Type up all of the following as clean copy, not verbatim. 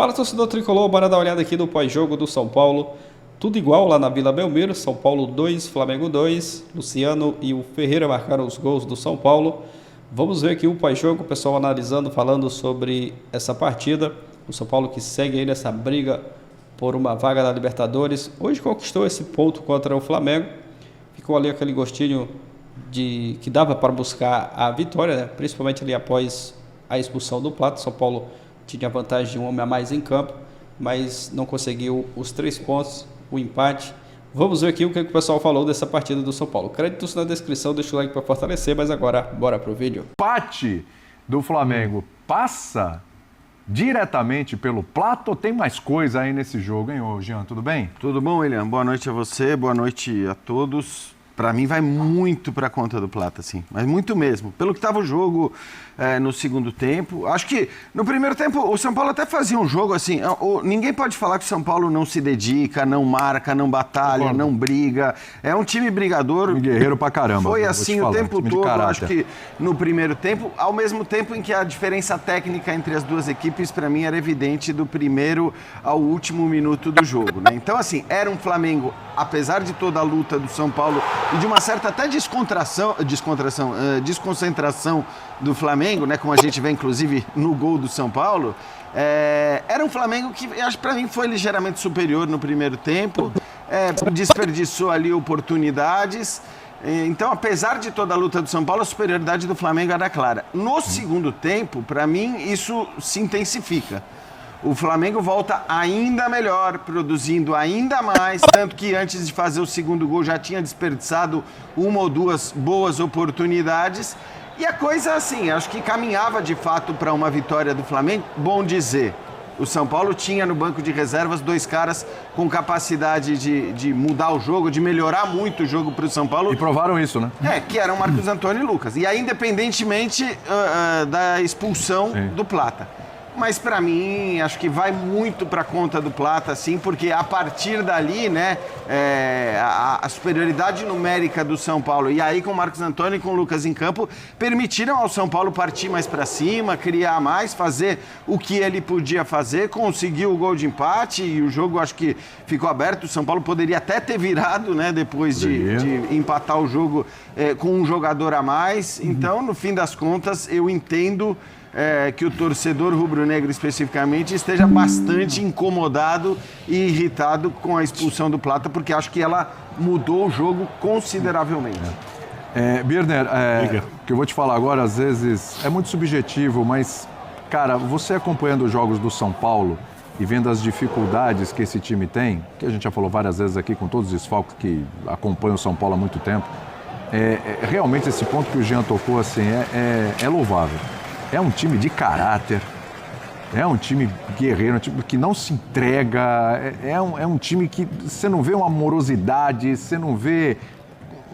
Fala, torcedor tricolor, bora dar uma olhada aqui no pós-jogo do São Paulo. Tudo igual lá na Vila Belmiro, São Paulo 2, Flamengo 2. Luciano e o Ferreira marcaram os gols do São Paulo. Vamos ver aqui o pós-jogo, o pessoal analisando, falando sobre essa partida. O São Paulo que segue aí nessa briga por uma vaga da Libertadores. Hoje conquistou esse ponto contra o Flamengo. Ficou ali aquele gostinho que dava para buscar a vitória, né? Principalmente ali após a expulsão do Plata. São Paulo tinha vantagem de um homem a mais em campo, mas não conseguiu os 3 pontos, o empate. Vamos ver aqui o que o pessoal falou dessa partida do São Paulo. Créditos na descrição, deixa o like para fortalecer, mas agora bora pro vídeo. Empate do Flamengo passa diretamente pelo Plata ou tem mais coisa aí nesse jogo, hein, ô Jean? Tudo bem? Tudo bom, William? Boa noite a você, boa noite a todos. Para mim vai muito para conta do Plata, sim, mas muito mesmo. Pelo que estava o jogo no segundo tempo, acho que no primeiro tempo o São Paulo até fazia um jogo assim, ninguém pode falar que o São Paulo não se dedica, não marca, não batalha, não briga. É um time brigador. Um guerreiro pra caramba. Foi assim o tempo todo, acho que no primeiro tempo, ao mesmo tempo em que a diferença técnica entre as duas equipes, para mim, era evidente do primeiro ao último minuto do jogo, né? Então, assim, era um Flamengo, apesar de toda a luta do São Paulo e de uma certa até desconcentração do Flamengo, né, como a gente vê inclusive no gol do São Paulo, era um Flamengo que acho para mim foi ligeiramente superior no primeiro tempo, desperdiçou ali oportunidades. Então, apesar de toda a luta do São Paulo, a superioridade do Flamengo era clara. No segundo tempo, para mim, isso se intensifica. O Flamengo volta ainda melhor, produzindo ainda mais, tanto que antes de fazer o segundo gol já tinha desperdiçado uma ou duas boas oportunidades. E a coisa, assim, acho que caminhava de fato para uma vitória do Flamengo. Bom dizer, o São Paulo tinha no banco de reservas 2 caras com capacidade de mudar o jogo, de melhorar muito o jogo para o São Paulo. E provaram isso, né? Que eram Marcos Antônio e Lucas. E aí, independentemente da expulsão do Plata. Mas para mim, acho que vai muito para conta do Plata, sim, porque a partir dali, né, a superioridade numérica do São Paulo, e aí com o Marcos Antônio e com o Lucas em campo, permitiram ao São Paulo partir mais para cima, criar mais, fazer o que ele podia fazer, conseguiu o gol de empate e o jogo acho que ficou aberto. O São Paulo poderia até ter virado, né, depois de empatar o jogo com um jogador a mais. Então, no fim das contas, eu entendo que o torcedor rubro-negro especificamente esteja bastante incomodado e irritado com a expulsão do Plata, porque acho que ela mudou o jogo consideravelmente. Birner, o que eu vou te falar agora, às vezes, é muito subjetivo, mas, cara, você acompanhando os jogos do São Paulo e vendo as dificuldades que esse time tem, que a gente já falou várias vezes aqui com todos os desfalques que acompanham o São Paulo há muito tempo, realmente esse ponto que o Jean tocou, assim, é louvável. É um time de caráter, é um time guerreiro, um time que não se entrega, é um time que você não vê uma amorosidade, você não vê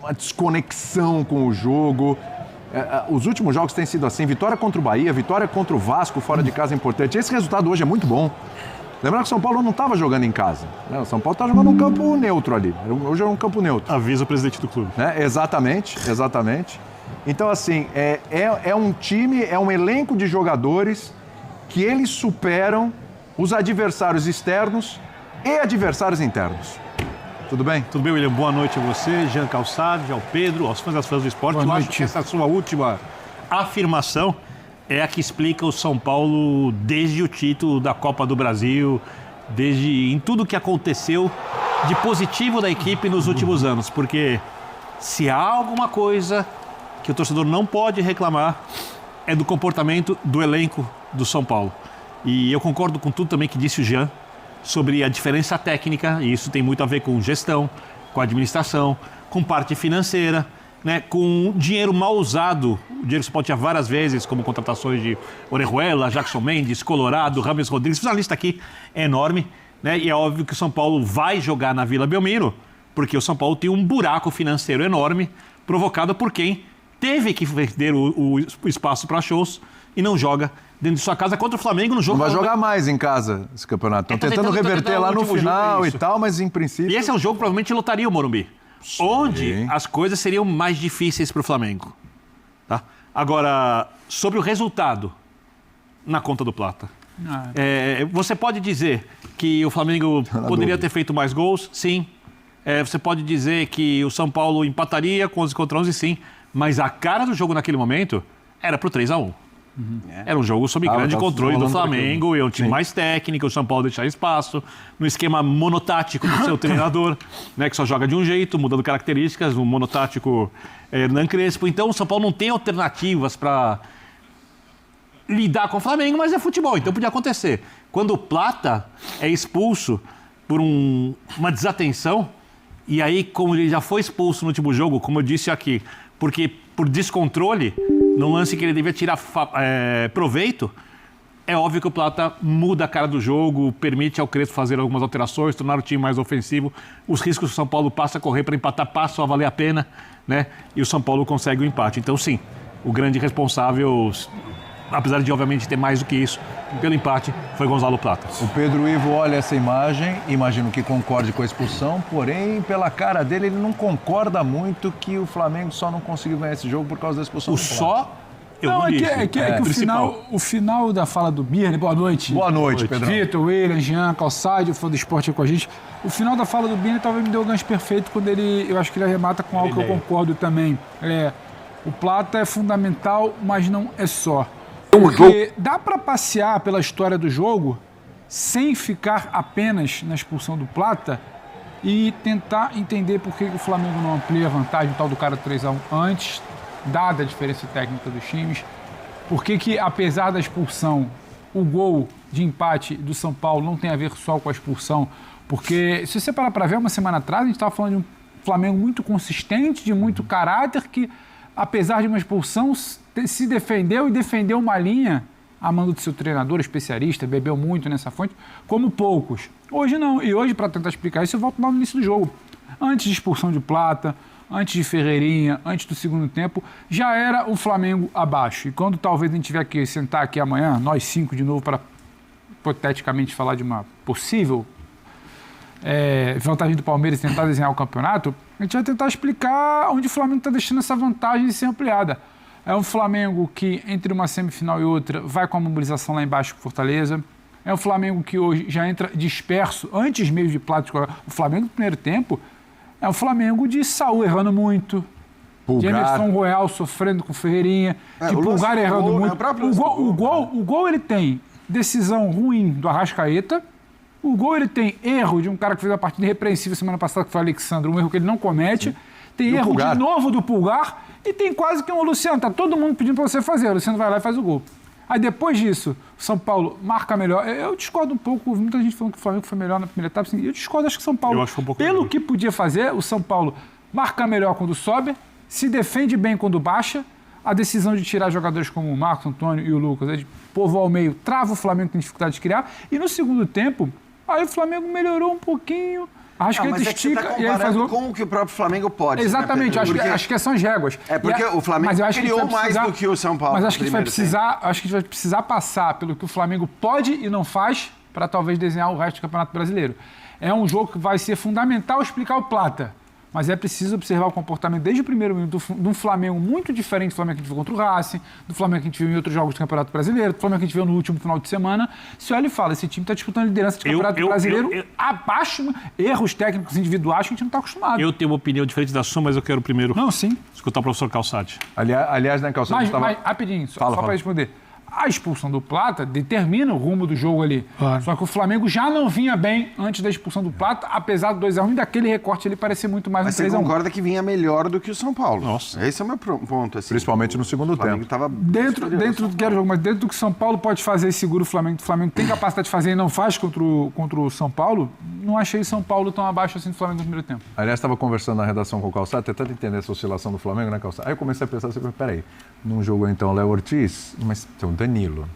uma desconexão com o jogo. Os últimos jogos têm sido assim, vitória contra o Bahia, vitória contra o Vasco, fora de casa é importante. Esse resultado hoje é muito bom. Lembrando que o São Paulo não estava jogando em casa, né? O São Paulo estava jogando um campo neutro ali, hoje é um campo neutro. Avisa o presidente do clube. Né? Exatamente. Então, assim, é um time, é um elenco de jogadores que eles superam os adversários externos e adversários internos. Tudo bem? Tudo bem, William? Boa noite a você, Jean Calçado, ao Pedro, aos fãs das fãs do esporte. Eu acho que essa sua última afirmação é a que explica o São Paulo desde o título da Copa do Brasil, em tudo que aconteceu de positivo da equipe nos últimos anos. Porque se há alguma coisa que o torcedor não pode reclamar é do comportamento do elenco do São Paulo. E eu concordo com tudo também que disse o Jean sobre a diferença técnica, e isso tem muito a ver com gestão, com administração, com parte financeira, né, com dinheiro mal usado. O dinheiro que você pode ter várias vezes, como contratações de Orejuela, Jackson Mendes, Colorado, Rames Rodrigues. Fiz uma lista aqui enorme, né, e é óbvio que o São Paulo vai jogar na Vila Belmiro, porque o São Paulo tem um buraco financeiro enorme, provocado por quem teve que vender o espaço para shows e não joga dentro de sua casa contra o Flamengo no jogo. Não vai jogar mais em casa esse campeonato. Estão tentando reverter lá no final e tal, mas em princípio... E esse é um jogo que provavelmente lotaria o Morumbi. Sim. Onde as coisas seriam mais difíceis para o Flamengo. Tá? Agora, sobre o resultado na conta do Plata. Você pode dizer que o Flamengo poderia ter feito mais gols? Sim. Você pode dizer que o São Paulo empataria com 11 contra 11? Sim. Mas a cara do jogo naquele momento era pro 3-1. Era um jogo sob grande controle do Flamengo, um time mais técnico, o São Paulo deixar espaço, no esquema monotático do seu treinador, né, que só joga de um jeito, mudando características, um monotático Hernan Crespo. Então o São Paulo não tem alternativas para lidar com o Flamengo, mas é futebol, então podia acontecer. Quando o Plata é expulso por uma desatenção, e aí como ele já foi expulso no último jogo, como eu disse aqui, porque por descontrole, num lance que ele devia tirar proveito, é óbvio que o Plata muda a cara do jogo, permite ao Crespo fazer algumas alterações, tornar o time mais ofensivo. Os riscos que o São Paulo passa a correr para empatar passam a valer a pena, né? E o São Paulo consegue o empate. Então, sim, o grande responsável, apesar de, obviamente, ter mais do que isso, pelo empate, foi Gonzalo Plata. O Pedro Ivo olha essa imagem, imagino que concorde com a expulsão, porém, pela cara dele, ele não concorda muito que o Flamengo só não conseguiu ganhar esse jogo por causa da expulsão do Plata. Só... o final da fala do Birner, boa noite. Boa noite, Pedro. Vitor, William, Jean, Calçade, o fã do esporte com a gente. O final da fala do Birner talvez me deu o gancho perfeito quando eu acho que ele arremata com algo que eu concordo também. O Plata é fundamental, mas não é só. Porque dá para passear pela história do jogo sem ficar apenas na expulsão do Plata e tentar entender por que o Flamengo não amplia a vantagem, o tal do cara 3-1 antes, dada a diferença técnica dos times. Por que, apesar da expulsão, o gol de empate do São Paulo não tem a ver só com a expulsão? Porque, se você parar para ver, uma semana atrás, a gente estava falando de um Flamengo muito consistente, de muito caráter, que, apesar de uma expulsão, se defendeu e defendeu uma linha, a mando do seu treinador, especialista, bebeu muito nessa fonte, como poucos. Hoje não. E hoje, para tentar explicar isso, eu volto lá no início do jogo. Antes de expulsão de Plata, antes de Ferreirinha, antes do segundo tempo, já era o Flamengo abaixo. E quando talvez a gente tiver que sentar aqui amanhã, nós 5 de novo, para hipoteticamente falar de uma possível vantagem do Palmeiras e tentar desenhar o campeonato, a gente vai tentar explicar onde o Flamengo está deixando essa vantagem de ser ampliada. É um Flamengo que, entre uma semifinal e outra, vai com a mobilização lá embaixo com Fortaleza. É um Flamengo que hoje já entra disperso, antes mesmo de Plata. O Flamengo do primeiro tempo é um Flamengo de Saúl errando muito, de Emerson Royal sofrendo com Ferreirinha, de Pulgar errando muito. O gol ele tem decisão ruim do Arrascaeta, o gol ele tem erro de um cara que fez uma partida irrepreensível semana passada, que foi o Alexandre, um erro que ele não comete. Sim. Tem erro de novo do Pulgar e tem quase que um Luciano. Tá todo mundo pedindo para você fazer. O Luciano vai lá e faz o gol. Aí depois disso, o São Paulo marca melhor. Eu discordo um pouco, muita gente falando que o Flamengo foi melhor na primeira etapa. Assim, eu discordo, acho que o São Paulo, pelo que podia fazer, o São Paulo marca melhor quando sobe, se defende bem quando baixa. A decisão de tirar jogadores como o Marcos Antônio e o Lucas, de povoar ao meio, trava o Flamengo, tem dificuldade de criar. E no segundo tempo, aí o Flamengo melhorou um pouquinho. Acho que ele estica e aí faz o... com o que o próprio Flamengo pode. Exatamente, né, acho que são as réguas. Porque o Flamengo criou mais do que o São Paulo. Mas acho que a gente vai precisar passar pelo que o Flamengo pode e não faz para talvez desenhar o resto do Campeonato Brasileiro. É um jogo que vai ser fundamental explicar o Plata. Mas é preciso observar o comportamento desde o primeiro minuto de um Flamengo muito diferente do Flamengo que a gente viu contra o Racing, do Flamengo que a gente viu em outros jogos do Campeonato Brasileiro, do Flamengo que a gente viu no último final de semana. Se olha e fala, esse time está disputando a liderança de Campeonato Brasileiro abaixo, erros técnicos individuais que a gente não está acostumado. Eu tenho uma opinião diferente da sua, mas eu quero primeiro escutar o professor Calçade. Aliás, né, Calçade? Mas rapidinho, só para responder. A expulsão do Plata determina o rumo do jogo ali. Claro. Só que o Flamengo já não vinha bem antes da expulsão do Plata, apesar do 2-1 e daquele recorte ele parecer muito mais mas um 3-1. Você concorda que vinha melhor do que o São Paulo? Nossa. Esse é o meu ponto. Assim. Principalmente no segundo tempo. Tava dentro do que era o jogo, mas dentro do que o São Paulo pode fazer e segura o Flamengo tem capacidade de fazer e não faz contra o São Paulo, não achei o São Paulo tão abaixo assim do Flamengo no primeiro tempo. Aliás, estava conversando na redação com o Calçado, tentando entender essa oscilação do Flamengo, né, Calçado? Aí eu comecei a pensar assim, peraí, num jogo então Léo Ortiz, mas tem o Danilo.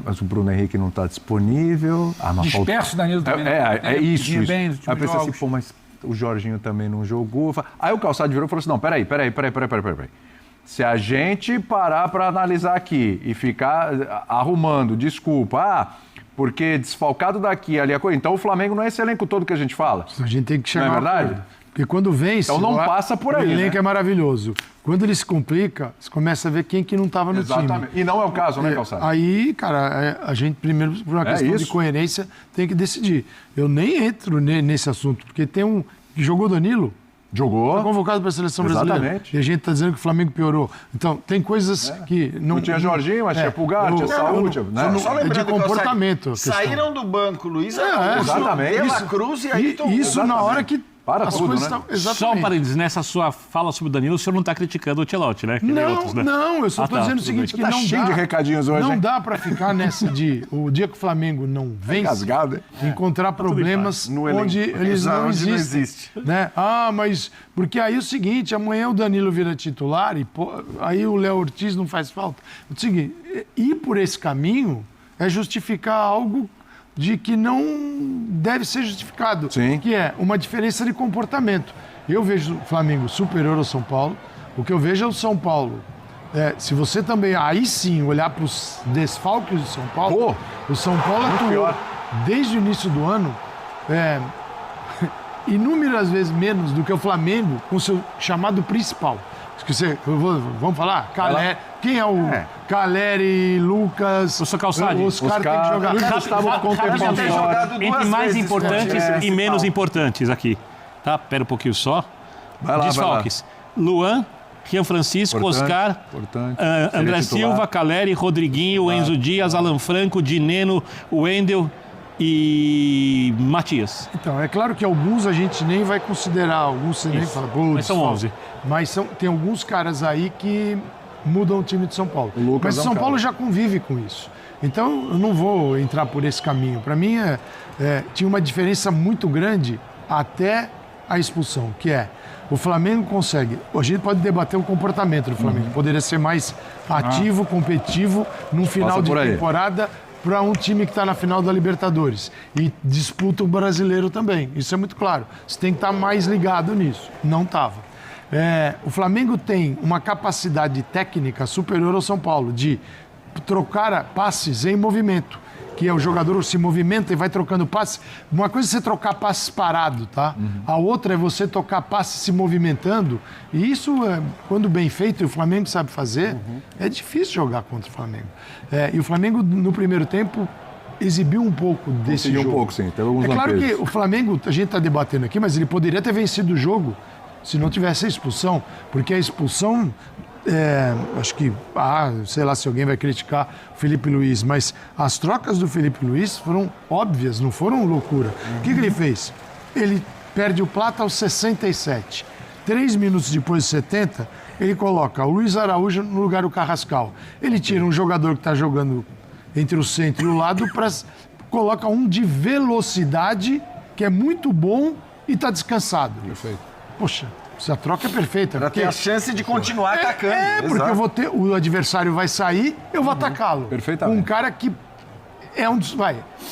Mas o Bruno Henrique não está disponível. Disperso o Danilo também. É isso. Bem, aí eu pensei assim, pô, mas o Jorginho também não jogou. Aí o Calçado virou e falou assim, não, peraí. Se a gente parar para analisar aqui e ficar arrumando desculpa, porque desfalcado daqui, ali a coisa, então o Flamengo não é esse elenco todo que a gente fala. A gente tem que chegar. Não é verdade? Porque quando vence... Então não passa por aí, O elenco né? é maravilhoso. Quando ele se complica, você começa a ver quem que não estava no time. Exatamente. E não é o caso, né, Calçado? Aí, cara, a gente primeiro, por uma questão de coerência, tem que decidir. Eu nem entro nesse assunto, porque tem um que jogou Danilo. Jogou. Foi convocado para a seleção brasileira. Exatamente. E a gente está dizendo que o Flamengo piorou. Então, tem coisas que não... Não tinha Jorginho, mas tinha Pulgar, tinha Saúde. Né? Só É de lembrando, comportamento. a questão. Saíram do banco Luiz Araújo, exatamente. De La Cruz e aí... Isso na hora que Para as tudo, coisas né? estão... Exatamente. Só um parênteses, nessa sua fala sobre o Danilo, o senhor não está criticando o Ancelotti, né? Que nem outros, né? Não, eu só estou dizendo o tudo seguinte, que Tá não cheio dá... de recadinhos hoje, Não hein? dá para ficar nessa de... O dia que o Flamengo não vence, Rasgado, hein? encontrar problemas No elenco. onde eles não Onde não existem. existe. Né? Mas... Porque aí é o seguinte, amanhã o Danilo vira titular e aí o Léo Ortiz não faz falta. O seguinte, ir por esse caminho é justificar algo de que não deve ser justificado. Sim. Que é uma diferença de comportamento. Eu vejo o Flamengo superior ao São Paulo. O que eu vejo é o São Paulo. Se você também, aí sim, olhar para os desfalques do São Paulo, o São Paulo atuou desde o início do ano inúmeras vezes menos do que o Flamengo com seu chamado principal. Vamos falar? Quem é o Caleri, Lucas? O seu Calçade. Os caras têm que jogar. Entre mais importantes e menos importantes aqui. Tá? Pera um pouquinho só. Vai lá, Desfalques. Luan, Rian Francisco, Oscar, André Silva, Caleri, Rodriguinho, Enzo Dias, Alan Franco, Dineno, Wendel e Matias. Então, é claro que alguns a gente nem vai considerar, alguns você nem fala, mas são 11. Mas tem alguns caras aí que mudam o time de São Paulo. Lucas Mas São Paulo já convive com isso. Então, eu não vou entrar por esse caminho. Para mim, tinha uma diferença muito grande até a expulsão, que é o Flamengo consegue... A gente pode debater o comportamento do Flamengo. Poderia ser mais ativo, competitivo, num final de temporada... para um time que está na final da Libertadores e disputa o brasileiro também. Isso é muito claro. Você tem que estar mais ligado nisso. Não estava. O Flamengo tem uma capacidade técnica superior ao São Paulo de trocar passes em movimento, que é o jogador se movimenta e vai trocando passes. Uma coisa é você trocar passes parado, tá? A outra é você tocar passes se movimentando. E isso, quando bem feito, e o Flamengo sabe fazer, é difícil jogar contra o Flamengo. E o Flamengo, no primeiro tempo, exibiu um pouco desse jogo. Um pouco, sim. Teve alguns claro lampejos. que o Flamengo, a gente está debatendo aqui, mas ele poderia ter vencido o jogo se não tivesse a expulsão. Porque a expulsão... acho que, sei lá se alguém vai criticar o Felipe Luiz, mas as trocas do Felipe Luiz foram óbvias, não foram loucura. O que ele fez? Ele perde o Plata aos 67. 3 minutos depois de 70, ele coloca o Luiz Araújo no lugar do Carrascal. Ele tira um jogador que está jogando entre o centro e o lado, coloca um de velocidade, que é muito bom e está descansado. Perfeito. Poxa, essa troca é perfeita. Para ter a chance de continuar atacando. Porque o adversário vai sair, eu vou atacá-lo. Perfeitamente. Um cara que é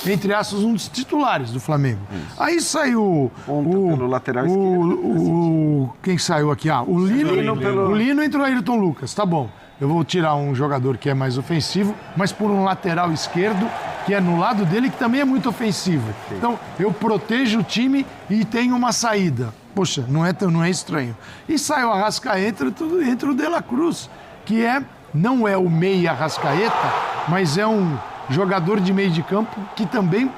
entre aspas, um dos titulares do Flamengo. Isso. Aí saiu pelo lateral esquerdo. Quem saiu aqui? O Lino. O Lino entrou o Ayrton Lucas, tá bom. Eu vou tirar um jogador que é mais ofensivo, mas por um lateral esquerdo, que é no lado dele, que também é muito ofensivo. Sim. Então, eu protejo o time e tenho uma saída. Poxa, não é estranho. E sai o Arrascaeta, entra o De La Cruz, que não é o meia Arrascaeta, mas é um jogador de meio de campo que também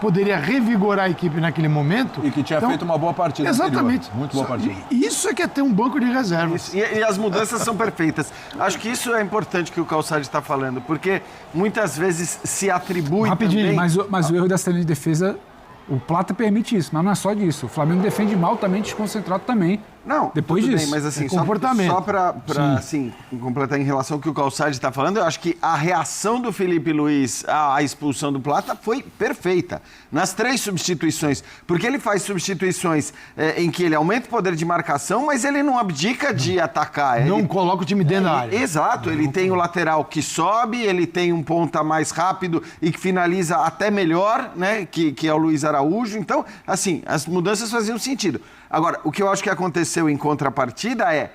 poderia revigorar a equipe naquele momento. E que tinha feito uma boa partida. Exatamente. Anterior. Muito boa partida. Isso é que é ter um banco de reservas. E as mudanças são perfeitas. Acho que isso é importante que o Calçade está falando, porque muitas vezes se atribui Rapidinho, também... mas o erro dessa linha de defesa, o Plata permite isso, mas não é só disso. O Flamengo defende mal também, desconcentrado também. Não, depois tudo disso. Bem, mas assim, comportamento. Só para assim, completar em relação ao que o Calçade está falando, eu acho que a reação do Felipe Luiz à expulsão do Plata foi perfeita. Nas 3 substituições. Porque ele faz substituições em que ele aumenta o poder de marcação, mas ele não abdica de atacar. Não coloca o time dentro da área. Exato. Ele tem o lateral que sobe, ele tem um ponta mais rápido e que finaliza até melhor, né? Que é o Luiz Araújo. Então, assim, as mudanças faziam sentido. Agora, o que eu acho que aconteceu em contrapartida é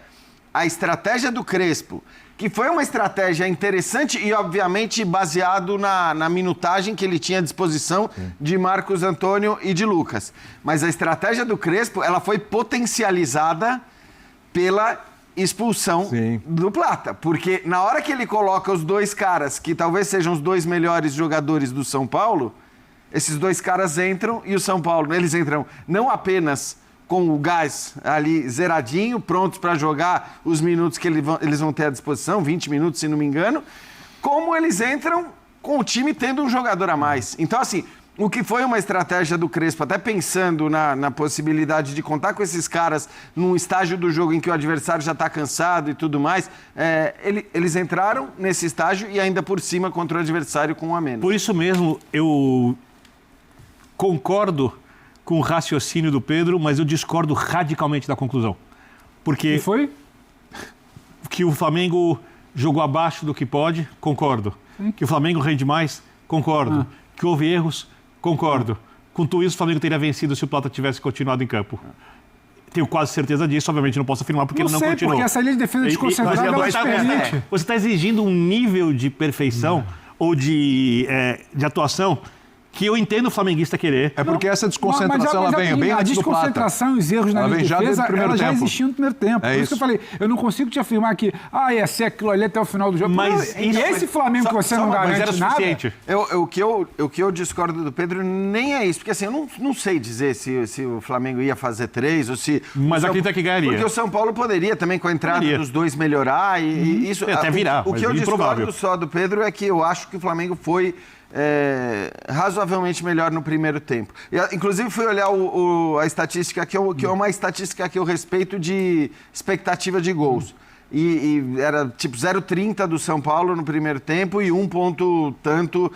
a estratégia do Crespo, que foi uma estratégia interessante e, obviamente, baseado na minutagem que ele tinha à disposição de Marcos Antônio e de Lucas. Mas a estratégia do Crespo, ela foi potencializada pela expulsão do Plata. Porque na hora que ele coloca os dois caras, que talvez sejam os dois melhores jogadores do São Paulo, esses dois caras entram e o São Paulo, eles entram não apenas com o gás ali zeradinho, prontos para jogar os minutos que eles vão ter à disposição, 20 minutos, se não me engano, como eles entram com o time tendo um jogador a mais. Então, assim, o que foi uma estratégia do Crespo, até pensando na possibilidade de contar com esses caras num estágio do jogo em que o adversário já está cansado e tudo mais, eles entraram nesse estágio e ainda por cima contra o adversário com um a menos. Por isso mesmo, eu concordo com o raciocínio do Pedro, mas eu discordo radicalmente da conclusão. Porque... E foi? Que o Flamengo jogou abaixo do que pode, concordo. Sim. Que o Flamengo rende mais, concordo. Que houve erros, concordo. Com tudo isso, o Flamengo teria vencido se o Plata tivesse continuado em campo. Tenho quase certeza disso, obviamente não posso afirmar porque ele não continuou. Porque essa linha de defesa desconcentrada ela permite. Você está exigindo um nível de perfeição ou de atuação que eu entendo o flamenguista querer. É porque essa desconcentração ela vem bem antes do Plata. A desconcentração e os erros na linha de defesa, ela já existiam no primeiro tempo. Por isso que eu falei, eu não consigo te afirmar que ia ser aquilo ali até o final do jogo. Mas esse Flamengo que você não garante nada... O que eu discordo do Pedro nem é isso, porque assim, eu não sei dizer se o Flamengo ia fazer 3 ou se... Mas acredita que ganharia. Porque o São Paulo poderia também, com a entrada dos dois, melhorar e isso... Até virar, o que eu discordo só do Pedro é que eu acho que o Flamengo foi... razoavelmente melhor no primeiro tempo. Inclusive fui olhar a estatística que é uma estatística que eu respeito de expectativa de gols. E era tipo 0,30 do São Paulo no primeiro tempo e 1 ponto tanto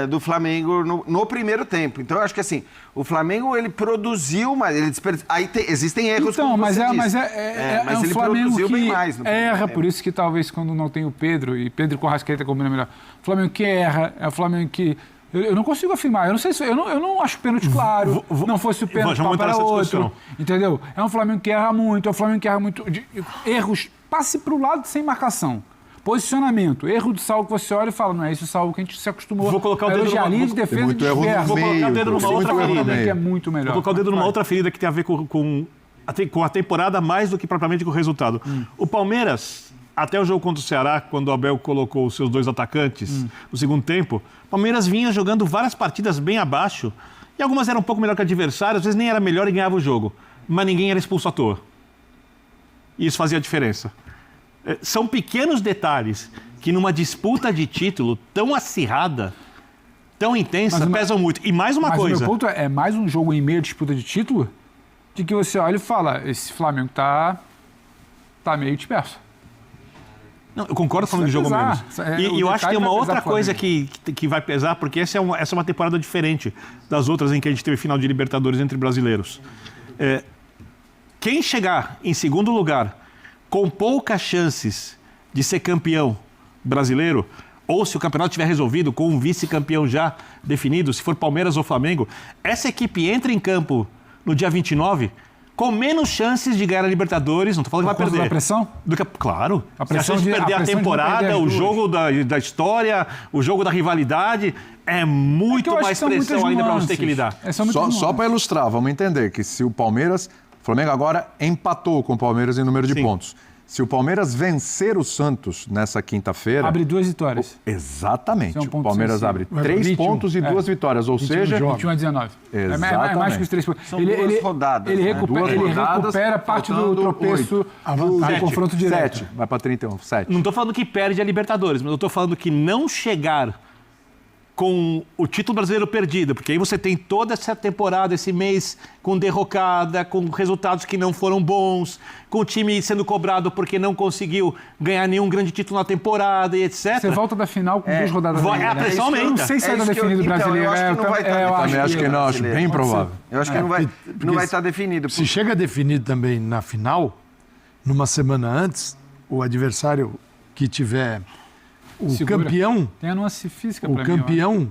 do Flamengo no primeiro tempo. Então eu acho que assim, o Flamengo ele produziu, mas ele existem erros. Então, como mas você mas mas um ele Flamengo produziu que bem mais no primeiro erra, tempo. por isso que talvez quando não tem o Pedro, e Pedro com Rascaeta combina melhor, o Flamengo que erra, é o Flamengo que... Eu não consigo afirmar, eu não sei se eu não acho o pênalti claro, não fosse o pênalti para outro, entendeu? É um Flamengo que erra muito, é um Flamengo que erra muito, erros, passe para o lado sem marcação. Posicionamento, erro do Saulo que você olha e fala, não é esse o Saulo que a gente se acostumou. Vou colocar o dedo numa linha de defesa de Vou colocar o dedo numa outra ferida. Que é muito melhor. Vou colocar o dedo numa outra ferida que tem a ver com a temporada mais do que propriamente com o resultado. O Palmeiras, até o jogo contra o Ceará, quando o Abel colocou os seus dois atacantes no segundo tempo, o Palmeiras vinha jogando várias partidas bem abaixo e algumas eram um pouco melhor que o adversário, às vezes nem era melhor e ganhava o jogo. Mas ninguém era expulso à toa. E isso fazia a diferença. São pequenos detalhes que numa disputa de título tão acirrada, tão intensa, pesam muito. E mais uma coisa... Mas o meu ponto é mais um jogo em meio à disputa de título de que você olha e fala, esse Flamengo tá meio disperso. Não, eu concordo falando de jogo menos. E eu acho que tem uma outra coisa que vai pesar, porque essa é uma temporada diferente das outras em que a gente teve final de Libertadores entre brasileiros. Quem chegar em segundo lugar com poucas chances de ser campeão brasileiro, ou se o campeonato estiver resolvido com um vice-campeão já definido, se for Palmeiras ou Flamengo, essa equipe entra em campo no dia 29 com menos chances de ganhar a Libertadores, não estou falando que vai perder. Da pressão? Claro. A pressão de perder a temporada, o jogo da história, o jogo da rivalidade, é muito mais pressão ainda para você ter que lidar. Só para ilustrar, vamos entender que se o Flamengo agora empatou com o Palmeiras em número de pontos. Se o Palmeiras vencer o Santos nessa quinta-feira... Abre 2 vitórias. Exatamente. O Palmeiras abre 3 pontos e 2 vitórias, ou seja... 21 a 19. Exatamente. É mais que os 3 pontos. São duas rodadas. Ele recupera parte do tropeço do confronto direto. 7, vai para 31, 7. Não estou falando que perde a Libertadores, mas eu estou falando que não chegar com o título brasileiro perdido, porque aí você tem toda essa temporada, esse mês com derrocada, com resultados que não foram bons, com o time sendo cobrado porque não conseguiu ganhar nenhum grande título na temporada e etc. Você volta da final com 2 rodadas. A pressão aumenta. Eu não sei se ainda definido o brasileiro. Eu acho que não vai estar definido. Acho bem provável. Eu acho que não vai estar definido. Se chega definido também na final, numa semana antes, o adversário que tiver... O campeão... Tem a nuance física o para mim. O campeão...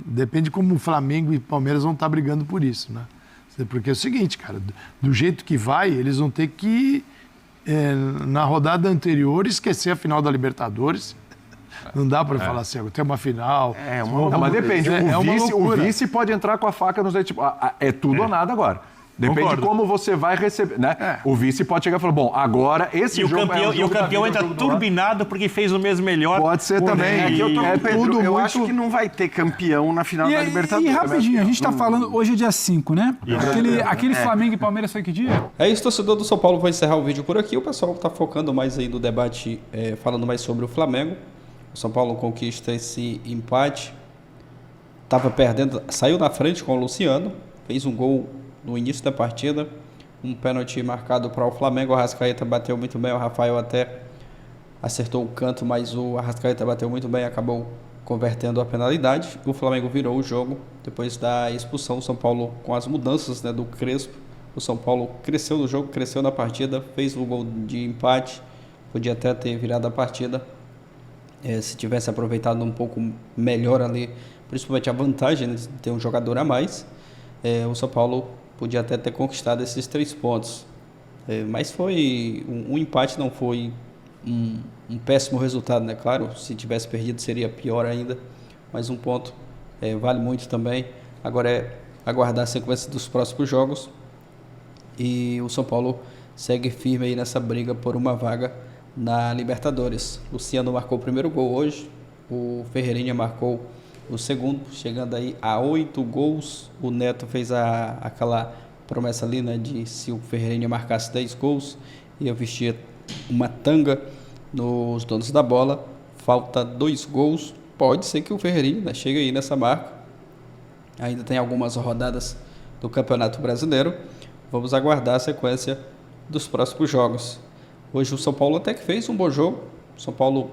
depende como o Flamengo e Palmeiras vão estar brigando por isso, né? Porque é o seguinte, cara, do jeito que vai, eles vão ter que na rodada anterior, esquecer a final da Libertadores. Não dá para falar assim, tem uma final. Não, mas depende. O loucura. vice pode entrar com a faca nos dentes. Tipo, é tudo ou nada agora. Depende Concordo. de como você vai receber, né? O vice pode chegar e falar, bom, agora esse E o jogo campeão, é o jogo o campeão da vida, entra é o jogo do ano. turbinado porque fez o mês melhor. Pode ser também. É que eu tô com o Pedro, tudo eu muito... acho que não vai ter campeão na final da Libertadores. E rapidinho, a gente tá falando, hoje é dia 5, né? Aquele Flamengo e Palmeiras foi que dia? É isso, torcedor do São Paulo. Vou encerrar o vídeo por aqui. O pessoal está focando mais aí no debate, falando mais sobre o Flamengo. O São Paulo conquista esse empate. Estava perdendo, saiu na frente com o Luciano, fez um gol no início da partida. Um pênalti marcado para o Flamengo. O Arrascaeta bateu muito bem. O Rafael até acertou o canto, mas o Arrascaeta bateu muito bem, acabou convertendo a penalidade. O Flamengo virou o jogo depois da expulsão. O São Paulo, com as mudanças, né, do Crespo, o São Paulo cresceu no jogo, cresceu na partida, fez o gol de empate, podia até ter virado a partida se tivesse aproveitado um pouco melhor ali, principalmente a vantagem, né, de ter um jogador a mais. O São Paulo podia até ter conquistado esses 3 pontos, mas foi um empate, não foi um péssimo resultado, né? Claro, se tivesse perdido seria pior ainda, mas um ponto vale muito também. Agora é aguardar a sequência dos próximos jogos, e o São Paulo segue firme aí nessa briga por uma vaga na Libertadores. Luciano marcou o primeiro gol hoje, o Ferreirinha marcou o segundo, chegando aí a 8 gols. O Neto fez aquela promessa ali, né, de se o Ferreirinha marcasse 10 gols, ia vestir uma tanga nos donos da bola. Falta 2 gols, pode ser que o Ferreirinha, né, chegue aí nessa marca. Ainda tem algumas rodadas do Campeonato Brasileiro. Vamos aguardar a sequência dos próximos jogos. Hoje o São Paulo até que fez um bom jogo. O São Paulo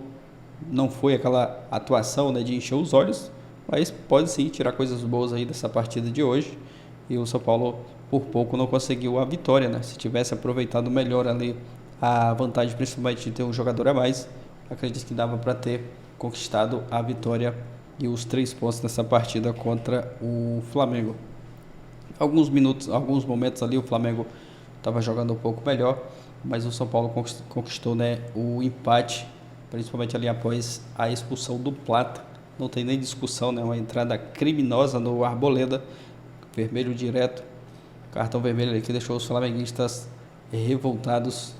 não foi aquela atuação, né, de encher os olhos, mas pode sim tirar coisas boas aí dessa partida de hoje. E o São Paulo por pouco não conseguiu a vitória, né? Se tivesse aproveitado melhor ali a vantagem, principalmente de ter um jogador a mais, acredito que dava para ter conquistado a vitória e os 3 pontos nessa partida contra o Flamengo. Alguns momentos ali o Flamengo estava jogando um pouco melhor, mas o São Paulo conquistou, né, o empate, principalmente ali após a expulsão do Plata. Não tem nem discussão, né? Uma entrada criminosa no Arboleda, vermelho direto, cartão vermelho ali que deixou os flamenguistas revoltados.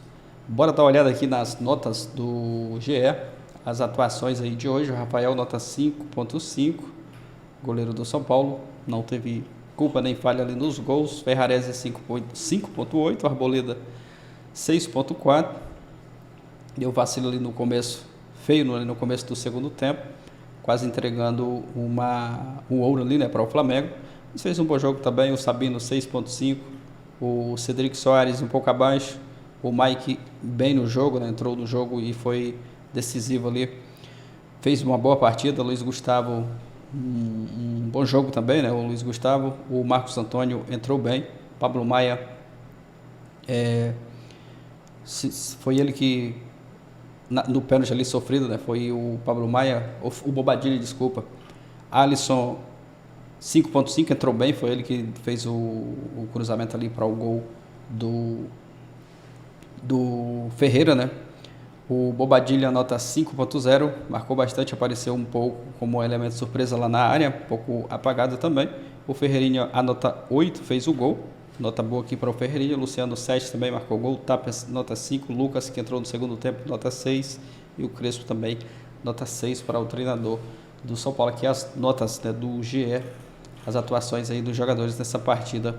Bora dar uma olhada aqui nas notas do GE, as atuações aí de hoje. O Rafael, nota 5.5, goleiro do São Paulo, não teve culpa nem falha ali nos gols. Ferrarese 5.8, Arboleda 6.4, deu vacilo ali no começo, feio ali no começo do segundo tempo, quase entregando um ouro ali, né, para o Flamengo. Mas fez um bom jogo também. O Sabino 6.5, o Cedric Soares um pouco abaixo, o Mike bem no jogo, né, entrou no jogo e foi decisivo ali, fez uma boa partida. O Luiz Gustavo um bom jogo também, né, o Luiz Gustavo. O Marcos Antônio entrou bem. Pablo Maia, foi ele que no pênalti ali sofrido, né, foi o Pablo Maia, o Bobadilha, desculpa. Alisson 5.5, entrou bem, foi ele que fez o cruzamento ali para o gol do Ferreira, né. O Bobadilha nota 5.0, marcou bastante, apareceu um pouco como elemento surpresa lá na área, um pouco apagado também. O Ferreirinha a nota 8, fez o gol, nota boa aqui para o Ferreirinha. Luciano 7 também marcou gol, Tapas nota 5, Lucas, que entrou no segundo tempo, nota 6, e o Crespo também nota 6 para o treinador do São Paulo. Aqui as notas, né, do GE, as atuações aí dos jogadores nessa partida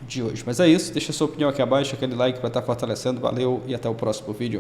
de hoje. Mas é isso, deixa a sua opinião aqui abaixo, aquele like para estar fortalecendo. Valeu e até o próximo vídeo.